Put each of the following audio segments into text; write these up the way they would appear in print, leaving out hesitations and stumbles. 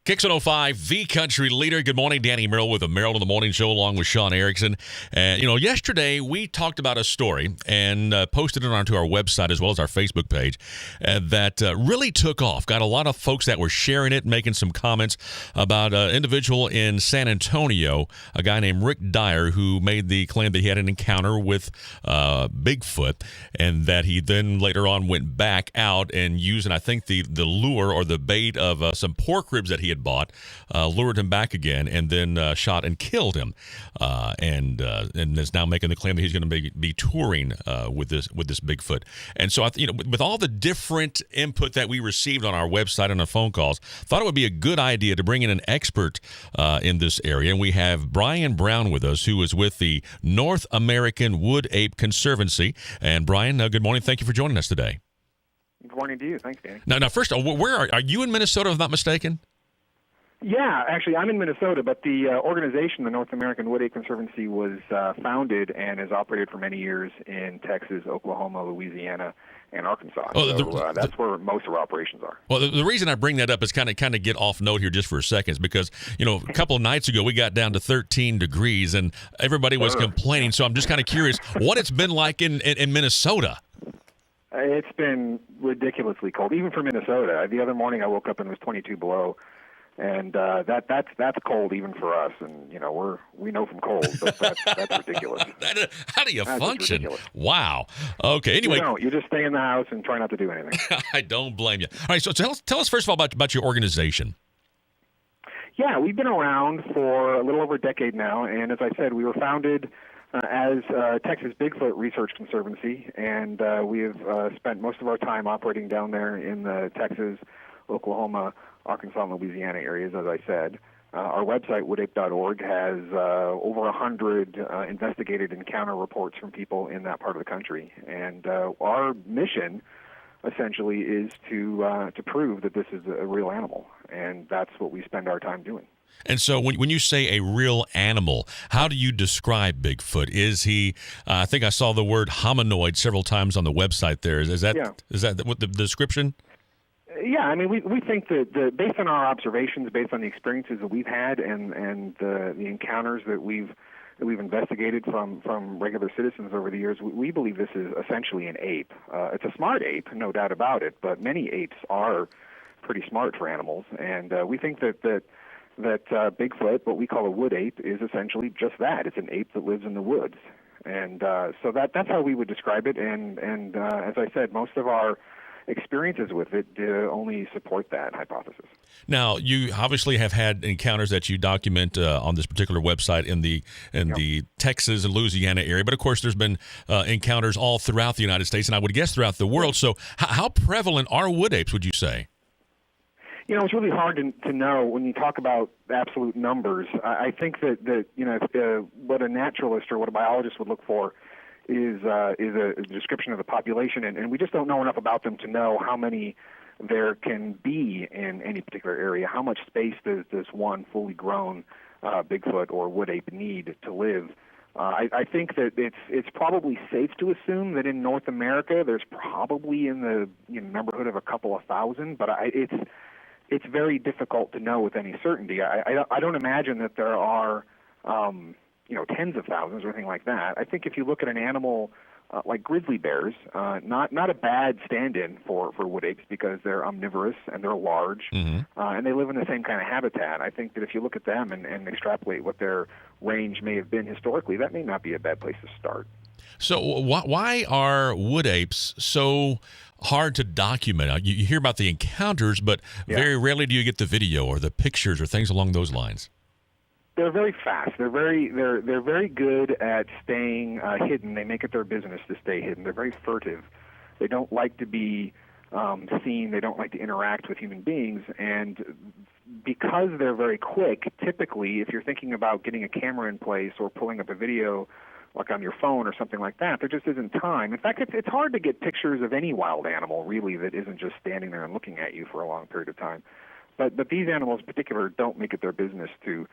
Kicks 105, the country leader. Good morning, Danny Merrell with the Merrell in the Morning Show along with Sean Erickson. And, yesterday we talked about a story and posted it onto our website as well as our Facebook page that really took off. Got a lot of folks that were sharing it, making some comments about an individual in San Antonio, a guy named Rick Dyer, who made the claim that he had an encounter with Bigfoot and that he then later on went back out and using, I think, the lure or the bait of some pork ribs that he had bought, lured him back again, and then shot and killed him, and is now making the claim that he's going to be touring with this Bigfoot. And so, with all the different input that we received on our website and on phone calls, thought it would be a good idea to bring in an expert in this area. And we have Brian Brown with us, who is with the North American Wood Ape Conservancy. And Brian, good morning. Thank you for joining us today. Good morning to you. Thanks, Danny. Now, first, where are you in Minnesota, if I'm not mistaken? Yeah, actually, I'm in Minnesota, but the organization, the North American Wood Ape Conservancy, was founded and has operated for many years in Texas, Oklahoma, Louisiana, and Arkansas. That's where most of our operations are. Well, the reason I bring that up is kind of get off note here just for a second, is because a couple of nights ago we got down to 13 degrees and everybody was complaining. So I'm just kind of curious what it's been like in Minnesota. It's been ridiculously cold, even for Minnesota. The other morning I woke up and it was 22 below. And that's cold even for us, and we know from cold, but that's ridiculous. How do you function? Wow. Okay. Anyway, you just stay in the house and try not to do anything. I don't blame you. All right. So tell us first of all about your organization. Yeah, we've been around for a little over a decade now, and as I said, we were founded as Texas Bigfoot Research Conservancy, and we have spent most of our time operating down there in the Texas, Oklahoma, Arkansas, and Louisiana areas, as I said. Our website, woodape.org, has over 100 investigated encounter reports from people in that part of the country. And our mission, essentially, is to prove that this is a real animal. And that's what we spend our time doing. And so when you say a real animal, how do you describe Bigfoot? Is he, I think I saw the word hominoid several times on the website there. Is that what the description? Yeah, I mean, we think that based on our observations, based on the experiences that we've had, and the encounters that we've investigated from regular citizens over the years, we believe this is essentially an ape. It's a smart ape, no doubt about it, but many apes are pretty smart for animals, and we think that Bigfoot, what we call a wood ape, is essentially just that. It's an ape that lives in the woods, and so that's how we would describe it. And as I said, most of our experiences with it only support that hypothesis. Now, you obviously have had encounters that you document on this particular website in the Texas and Louisiana area, but of course there's been encounters all throughout the United States, and I would guess throughout the world. So how prevalent are wood apes, would you say? It's really hard to know when you talk about absolute numbers. I think that what a naturalist or what a biologist would look for is a description of the population, and we just don't know enough about them to know how many there can be in any particular area. How much space does one fully grown Bigfoot or wood ape need to live? I think that it's probably safe to assume that in North America there's probably in the neighborhood of a couple of thousand, but it's very difficult to know with any certainty. I don't imagine that there are tens of thousands or anything like that. I think if you look at an animal like grizzly bears, not a bad stand-in for wood apes because they're omnivorous and they're large, and they live in the same kind of habitat. I think that if you look at them and extrapolate what their range may have been historically, that may not be a bad place to start. So why are wood apes so hard to document? You hear about the encounters, but very rarely do you get the video or the pictures or things along those lines. They're very fast. They're very good at staying hidden. They make it their business to stay hidden. They're very furtive. They don't like to be seen. They don't like to interact with human beings. And because they're very quick, typically, if you're thinking about getting a camera in place or pulling up a video like on your phone or something like that, there just isn't time. In fact, it's hard to get pictures of any wild animal, really, that isn't just standing there and looking at you for a long period of time. But these animals in particular don't make it their business to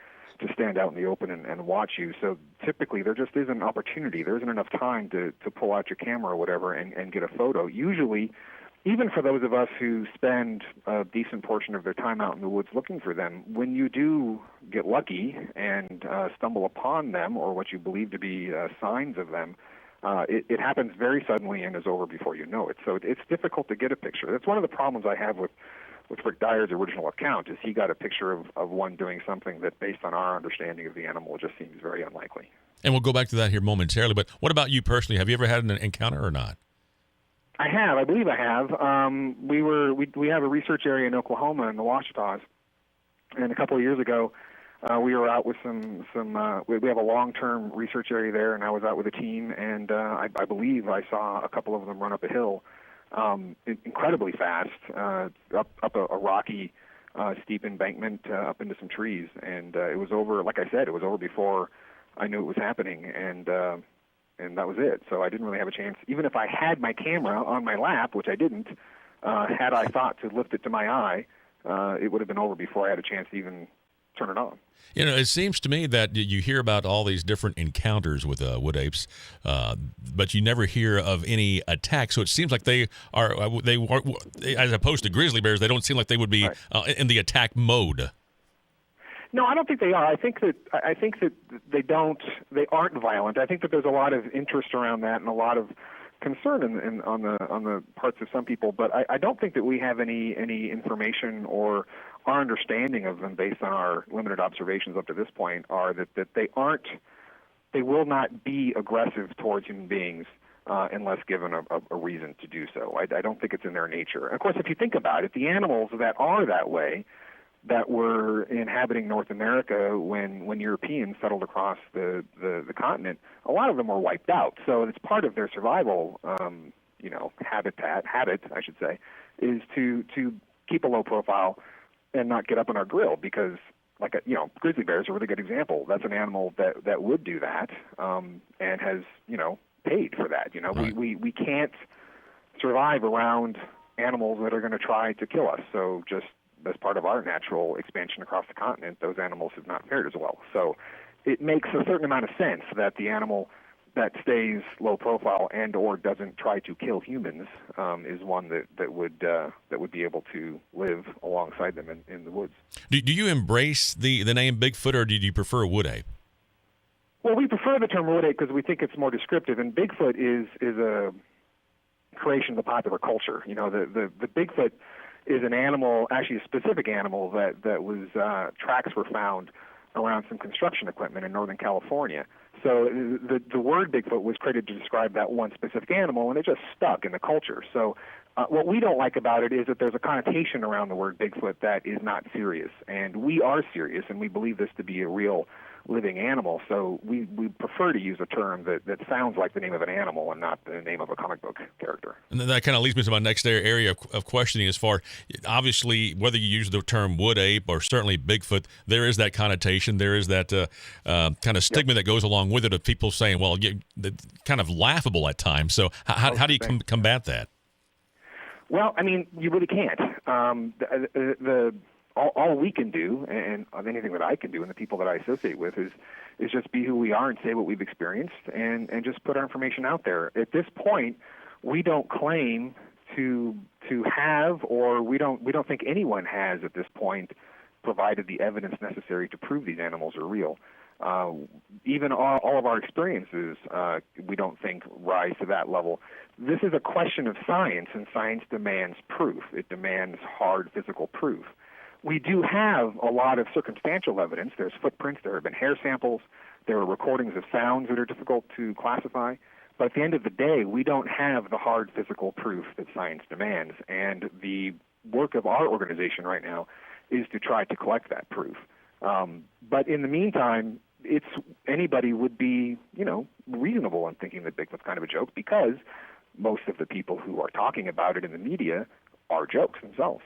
stand out in the open and watch you. So typically there just isn't an opportunity. There isn't enough time to pull out your camera or whatever and get a photo. Usually even for those of us who spend a decent portion of their time out in the woods looking for them, when you do get lucky and stumble upon them or what you believe to be signs of them, it happens very suddenly and is over before you know it. So it's difficult to get a picture. That's one of the problems I have with Rick Dyer's original account, is he got a picture of one doing something that, based on our understanding of the animal, just seems very unlikely. And we'll go back to that here momentarily, but what about you personally? Have you ever had an encounter or not? I have. I believe I have. We have a research area in Oklahoma in the Ouachitas, and a couple of years ago, we were out with some. We have a long-term research area there, and I was out with a team, and I believe I saw a couple of them run up a hill, incredibly fast, up a rocky, steep embankment, up into some trees, and it was over. Like I said, it was over before I knew it was happening, and that was it. So I didn't really have a chance. Even if I had my camera on my lap, which I didn't, had I thought to lift it to my eye, it would have been over before I had a chance to even turn it on. You know, it seems to me that you hear about all these different encounters with wood apes, but you never hear of any attacks. So it seems like they are, as opposed to grizzly bears, they don't seem like they would be in the attack mode. No, I don't think they are. I think that they aren't violent. I think that there's a lot of interest around that and a lot of concern on the parts of some people. But I don't think that we have any information, or our understanding of them based on our limited observations up to this point are that they will not be aggressive towards human beings unless given a reason to do so. I don't think it's in their nature. Of course, if you think about it, the animals that are that way, that were inhabiting North America when Europeans settled across the continent, a lot of them were wiped out. So it's part of their survival, habit, I should say, is to keep a low profile and not get up on our grill, because, grizzly bears are a really good example. That's an animal that would do that, and has, paid for that. Right. We can't survive around animals that are going to try to kill us. So just as part of our natural expansion across the continent, those animals have not fared as well. So it makes a certain amount of sense that the animal that stays low profile and or doesn't try to kill humans is one that would be able to live alongside them in the woods. Do you embrace the name Bigfoot, or do you prefer wood ape? Well, we prefer the term wood ape because we think it's more descriptive, and Bigfoot is a creation of the popular culture. The Bigfoot is an animal, actually a specific animal that was tracks were found around some construction equipment in Northern California. So the word Bigfoot was created to describe that one specific animal, and it just stuck in the culture. So what we don't like about it is that there's a connotation around the word Bigfoot that is not serious, and we are serious, and we believe this to be a real living animal. So we prefer to use a term that sounds like the name of an animal and not the name of a comic book character. And then that kind of leads me to my next area of questioning, as far, obviously, whether you use the term wood ape or certainly Bigfoot, there is that connotation, there is that kind of stigma that goes along with it, of people saying, well, kind of laughable at times. So how do you combat that? Well, I mean, you really can't. All we can do, and anything that I can do, and the people that I associate with, is just be who we are and say what we've experienced, and just put our information out there. At this point, we don't claim to have, or we don't think anyone has at this point provided the evidence necessary to prove these animals are real. Even all of our experiences, we don't think rise to that level. This is a question of science, and science demands proof. It demands hard physical proof. We do have a lot of circumstantial evidence. There's footprints, there have been hair samples, there are recordings of sounds that are difficult to classify. But at the end of the day, we don't have the hard physical proof that science demands. And the work of our organization right now is to try to collect that proof. But in the meantime, anybody would be, reasonable in thinking that Bigfoot's kind of a joke, because most of the people who are talking about it in the media are jokes themselves.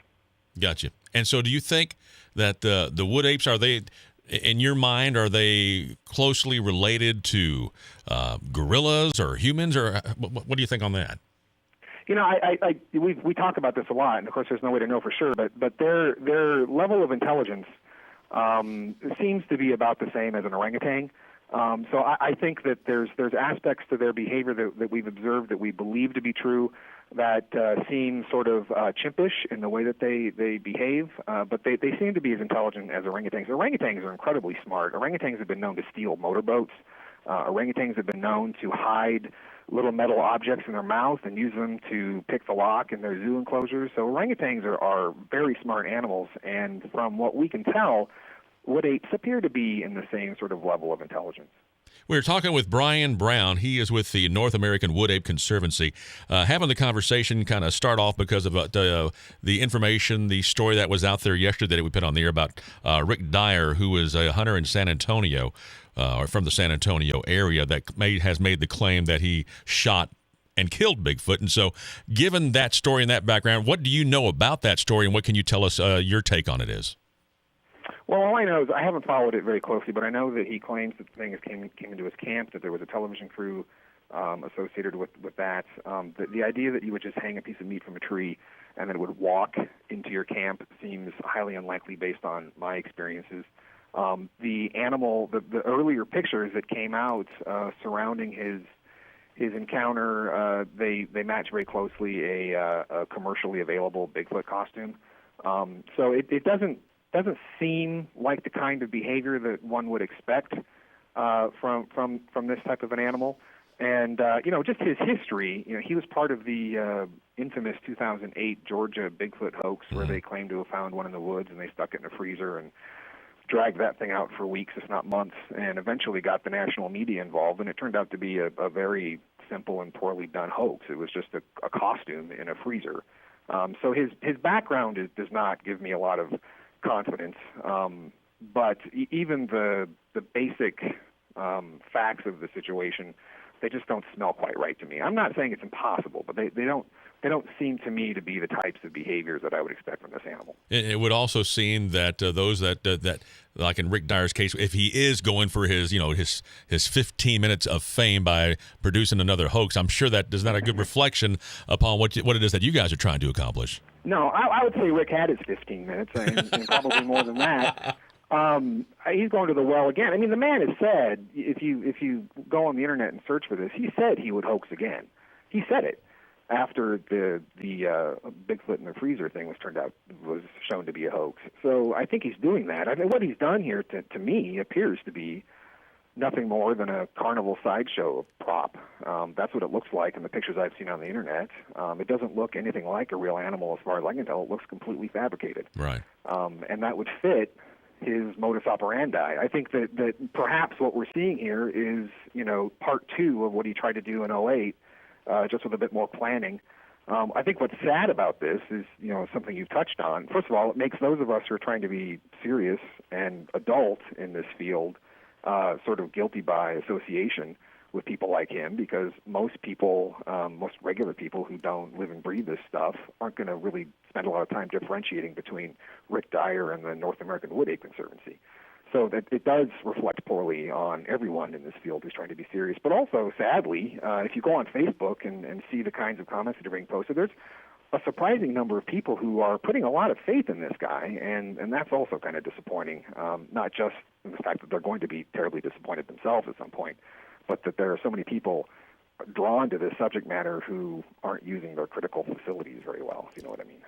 Gotcha. And so do you think that the wood apes, are they, in your mind, are they closely related to gorillas or humans, or what do you think on that? We talk about this a lot, and of course there's no way to know for sure, but their level of intelligence seems to be about the same as an orangutan. So I think that there's aspects to their behavior that we've observed that we believe to be true that seem sort of chimpish in the way that they behave, but they seem to be as intelligent as orangutans. Orangutans are incredibly smart. Orangutans have been known to steal motorboats. Orangutans have been known to hide little metal objects in their mouth and use them to pick the lock in their zoo enclosures. So orangutans are very smart animals, and from what we can tell, wood apes appear to be in the same sort of level of intelligence. We're talking with Brian Brown. He is with the North American Wood Ape Conservancy. Having the conversation kind of start off because of the information, the story that was out there yesterday that we put on the air about Rick Dyer, who is a hunter in San Antonio, or from the San Antonio area, that has made the claim that he shot and killed Bigfoot. And so given that story and that background, what do you know about that story, and what can you tell us your take on it is? Well, all I know is I haven't followed it very closely, but I know that he claims that things came into his camp, that there was a television crew associated with that. The idea that you would just hang a piece of meat from a tree and then it would walk into your camp seems highly unlikely based on my experiences. The animal, the earlier pictures that came out surrounding his encounter, they match very closely a commercially available Bigfoot costume. So it doesn't seem like the kind of behavior that one would expect from this type of an animal. And just his history. He was part of the infamous 2008 Georgia Bigfoot hoax, where they claimed to have found one in the woods and they stuck it in a freezer and dragged that thing out for weeks, if not months, and eventually got the national media involved. And it turned out to be a very simple and poorly done hoax. It was just a costume in a freezer. So his background does not give me a lot of confidence, but even the basic facts of the situation, they just don't smell quite right to me. I'm not saying it's impossible, but they don't seem to me to be the types of behaviors that I would expect from this animal. It would also seem that those that like in Rick Dyer's case, if he is going for his 15 minutes of fame by producing another hoax, I'm sure that is not a good reflection upon what it is that you guys are trying to accomplish. No, I would say Rick had his 15 minutes, and probably more than that. He's going to the well again. I mean, the man has said, if you go on the internet and search for this, he said he would hoax again. He said it after the Bigfoot in the freezer thing was shown to be a hoax. So I think he's doing that. I mean, what he's done here, to me, appears to be nothing more than a carnival sideshow prop. That's what it looks like in the pictures I've seen on the internet. It doesn't look anything like a real animal as far as I can tell. It looks completely fabricated. Right. And that would fit his modus operandi. I think that perhaps what we're seeing here is, part two of what he tried to do in '08, just with a bit more planning. I think what's sad about this is, something you've touched on. First of all, it makes those of us who are trying to be serious and adult in this field sort of guilty by association with people like him, because most people, most regular people who don't live and breathe this stuff aren't going to really spend a lot of time differentiating between Rick Dyer and the North American Wood Ape Conservancy. So that it does reflect poorly on everyone in this field who's trying to be serious. But also, sadly, if you go on Facebook and see the kinds of comments that are being posted, there's a surprising number of people who are putting a lot of faith in this guy, and that's also kind of disappointing, not just in the fact that they're going to be terribly disappointed themselves at some point, but that there are so many people drawn to this subject matter who aren't using their critical facilities very well, if you know what I mean.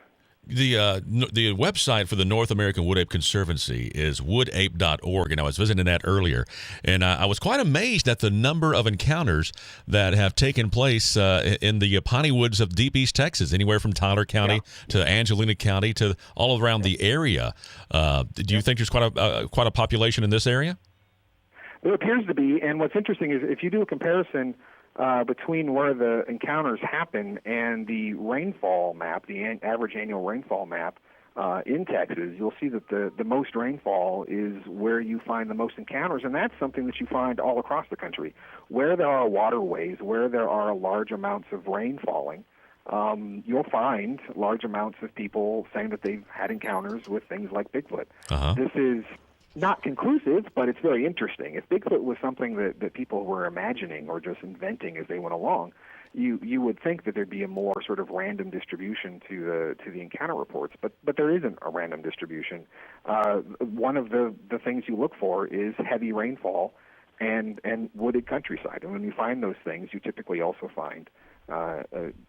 The website for the North American Wood Ape Conservancy is woodape.org, and I was visiting that earlier, and I was quite amazed at the number of encounters that have taken place in the piney woods of deep East Texas, anywhere from Tyler County to Angelina County to all around the area. Do you think there's quite a population in this area? There appears to be, and what's interesting is if you do a comparison between where the encounters happen and the rainfall map, the average annual rainfall map in Texas, you'll see that the most rainfall is where you find the most encounters, and that's something that you find all across the country. Where there are waterways, where there are large amounts of rain falling, you'll find large amounts of people saying that they've had encounters with things like Bigfoot. This is not conclusive, but it's very interesting. If Bigfoot was something that people were imagining or just inventing as they went along, you would think that there'd be a more sort of random distribution to the encounter reports, but there isn't a random distribution. One of the things you look for is heavy rainfall and wooded countryside. And when you find those things, you typically also find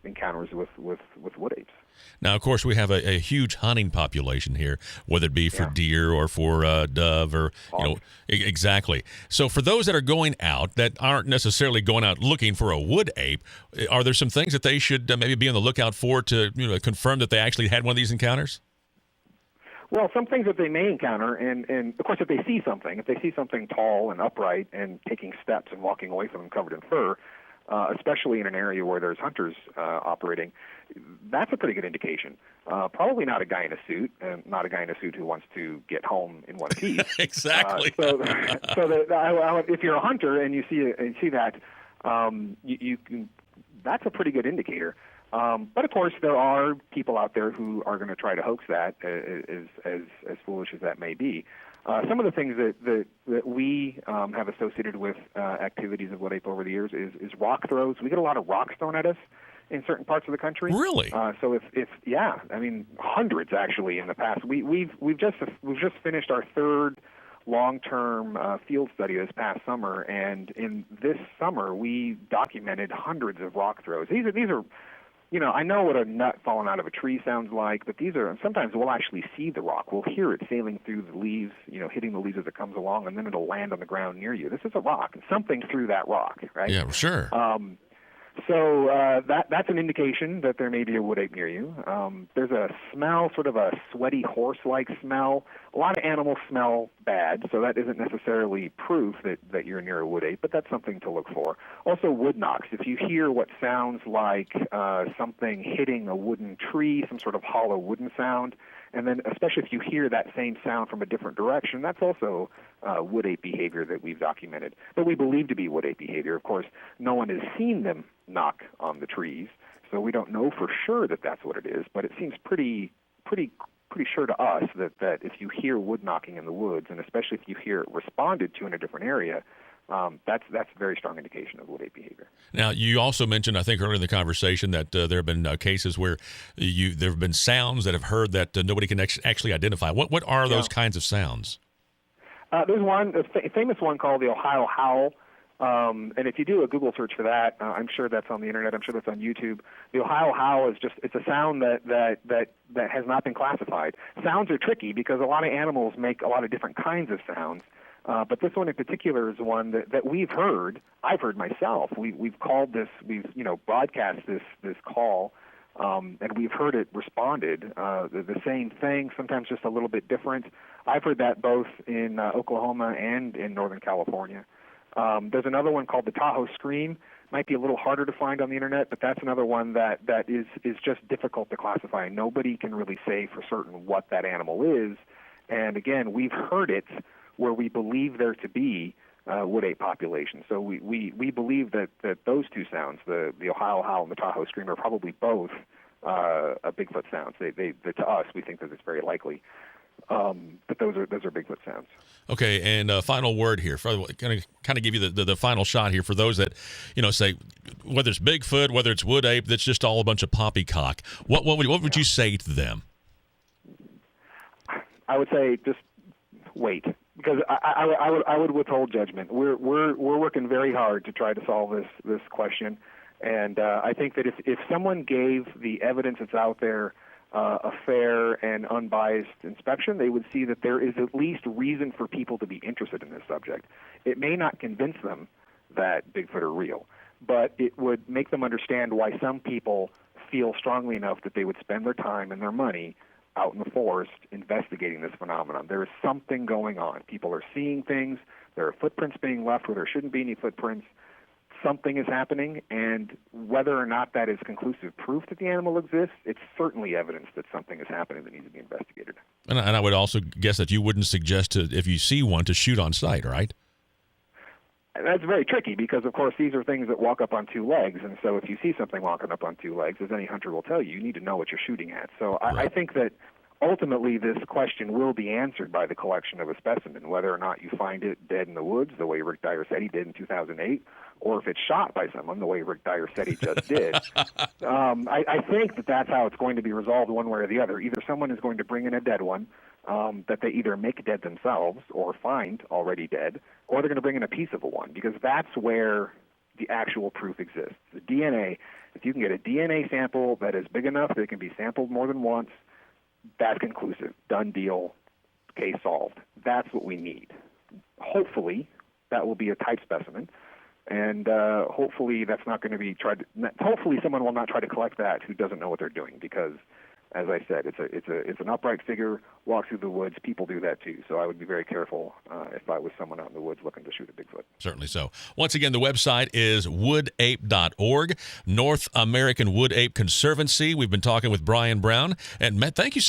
encounters with wood apes. Now, of course, we have a huge hunting population here, whether it be for deer or for dove or, exactly. So for those that are going out that aren't necessarily going out looking for a wood ape, are there some things that they should maybe be on the lookout for to confirm that they actually had one of these encounters? Well, some things that they may encounter, and of course, if they see something tall and upright and taking steps and walking away from them covered in fur, especially in an area where there's hunters operating, that's a pretty good indication. Probably not a guy in a suit, and not a guy in a suit who wants to get home in one piece. Exactly. If you're a hunter and you see that, you can. That's a pretty good indicator. But of course, there are people out there who are going to try to hoax that, as foolish as that may be. Some of the things that we have associated with activities of wood ape over the years is rock throws. We get a lot of rocks thrown at us in certain parts of the country. Really? So hundreds actually in the past. We've just finished our third long-term field study this past summer, and in this summer we documented hundreds of rock throws. These are I know what a nut falling out of a tree sounds like, but sometimes we'll actually see the rock. We'll hear it sailing through the leaves, hitting the leaves as it comes along, and then it'll land on the ground near you. This is a rock. Something threw that rock, right? Yeah, sure. So that's an indication that there may be a wood ape near you. There's a smell, sort of a sweaty horse-like smell. A lot of animals smell bad, so that isn't necessarily proof that you're near a wood ape, but that's something to look for. Also, wood knocks. If you hear what sounds like something hitting a wooden tree, some sort of hollow wooden sound, and then especially if you hear that same sound from a different direction, that's also wood ape behavior that we've documented, but we believe to be wood ape behavior. Of course, no one has seen them knock on the trees, so we don't know for sure that that's what it is, but it seems pretty sure to us that if you hear wood knocking in the woods, and especially if you hear it responded to in a different area, that's a very strong indication of wood ape behavior. Now, you also mentioned, I think earlier in the conversation, that there have been cases where there have been sounds that have heard that nobody can actually identify. What are those kinds of sounds? There's a famous one called the Ohio howl. And if you do a Google search for that, I'm sure that's on the internet. I'm sure that's on YouTube. The Ohio howl it's a sound that has not been classified. Sounds are tricky because a lot of animals make a lot of different kinds of sounds. But this one in particular is one that we've heard. I've heard myself. We've called this. We've broadcast this call, and we've heard it responded. The same thing, sometimes just a little bit different. I've heard that both in Oklahoma and in Northern California. There's another one called the Tahoe Scream. Might be a little harder to find on the internet, but that's another one that is just difficult to classify. Nobody can really say for certain what that animal is. And again, we've heard it where we believe there to be wood ape population. So we believe that those two sounds, the Ohio howl and the Tahoe Scream, are probably both Bigfoot sounds. They to us, we think that it's very likely. But those are Bigfoot sounds. Okay, and final word here. Kind of give you the final shot here for those that say whether it's Bigfoot, whether it's wood ape, that's just all a bunch of poppycock. What would you say to them? I would say just wait, because I would withhold judgment. We're working very hard to try to solve this question, and I think that if someone gave the evidence that's out there a fair and unbiased inspection, they would see that there is at least reason for people to be interested in this subject. It may not convince them that Bigfoot are real, but it would make them understand why some people feel strongly enough that they would spend their time and their money out in the forest investigating this phenomenon. There is something going on. People are seeing things. There are footprints being left where there shouldn't be any footprints. Something is happening, and whether or not that is conclusive proof that the animal exists, it's certainly evidence that something is happening that needs to be investigated. And I would also guess that you wouldn't suggest if you see one to shoot on sight, right? That's very tricky because, of course, these are things that walk up on two legs, and so if you see something walking up on two legs, as any hunter will tell you, you need to know what you're shooting at. So right. I think that ultimately, this question will be answered by the collection of a specimen, whether or not you find it dead in the woods, the way Rick Dyer said he did in 2008, or if it's shot by someone, the way Rick Dyer said he just did. I think that that's how it's going to be resolved one way or the other. Either someone is going to bring in a dead one that they either make dead themselves or find already dead, or they're going to bring in a piece of a one, because that's where the actual proof exists. The DNA, if you can get a DNA sample that is big enough that it can be sampled more than once, that's conclusive. Done deal. Case solved. That's what we need. Hopefully, that will be a type specimen, and hopefully that's not going to be tried. Hopefully, someone will not try to collect that who doesn't know what they're doing, because, as I said, it's an upright figure. Walk through the woods. People do that too. So I would be very careful if I was someone out in the woods looking to shoot a Bigfoot. Certainly so. Once again, the website is woodape.org, North American Wood Ape Conservancy. We've been talking with Brian Brown. And Matt, thank you so